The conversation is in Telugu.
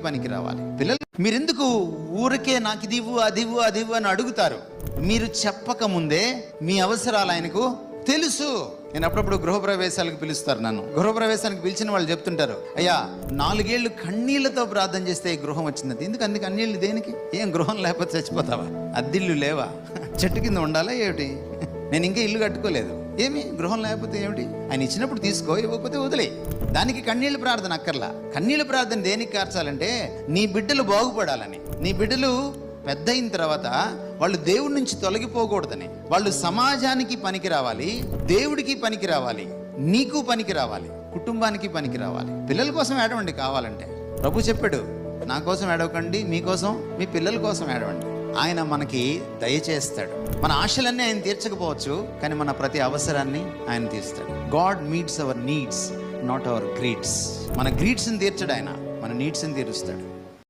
పనికి రావాలి. పిల్లలు మీరెందుకు ఊరికే నాకు ఇది ఇవ్వు అది ఇవ్వు అది ఇవ్వు అని అడుగుతారు? మీరు చెప్పక ముందే మీ అవసరాలు ఆయనకు తెలుసు. నేను అప్పుడప్పుడు గృహప్రవేశాలకు పిలుస్తారు నన్ను. గృహప్రవేశానికి పిలిచిన వాళ్ళు చెప్తుంటారు, అయ్యా 4 ఏళ్ళు కన్నీళ్లతో ప్రార్థన చేస్తే ఈ గృహం వచ్చింది. అందుకు కన్నీళ్ళు దేనికి? ఏం గృహం లేకపోతే చచ్చిపోతావా? అద్దిల్లు లేవా? చెట్టు కింద ఉండాలా ఏమిటి? నేను ఇంకా ఇల్లు కట్టుకోలేదు, ఏమి గృహం లేకపోతే ఏమిటి? ఆయన ఇచ్చినప్పుడు తీసుకో, ఇవ్వకపోతే వదిలే. దానికి కన్నీళ్ళ ప్రార్థన అక్కర్లా. కన్నీళ్ళ ప్రార్థన దేనికి కార్చాలంటే నీ బిడ్డలు బాగుపడాలని. నీ బిడ్డలు పెద్ద అయిన తర్వాత వాళ్ళు దేవుడి నుంచి తొలగిపోకూడదని, వాళ్ళు సమాజానికి పనికి రావాలి, దేవుడికి పనికి రావాలి, నీకు పనికి రావాలి, కుటుంబానికి పనికి రావాలి. పిల్లల కోసం ఏడవండి కావాలంటే. ప్రభు చెప్పాడు, నా కోసం ఏడవకండి, మీకోసం మీ పిల్లల కోసం ఏడవండి. ఆయన మనకి దయచేస్తాడు. మన ఆశలన్నీ ఆయన తీర్చకపోవచ్చు, కానీ మన ప్రతి అవసరాన్ని ఆయన తీర్స్తాడు. God meets our needs, not our greeds. మన గ్రీడ్స్ని తీర్చడు ఆయన, మన నీడ్స్ని తీరుస్తాడు.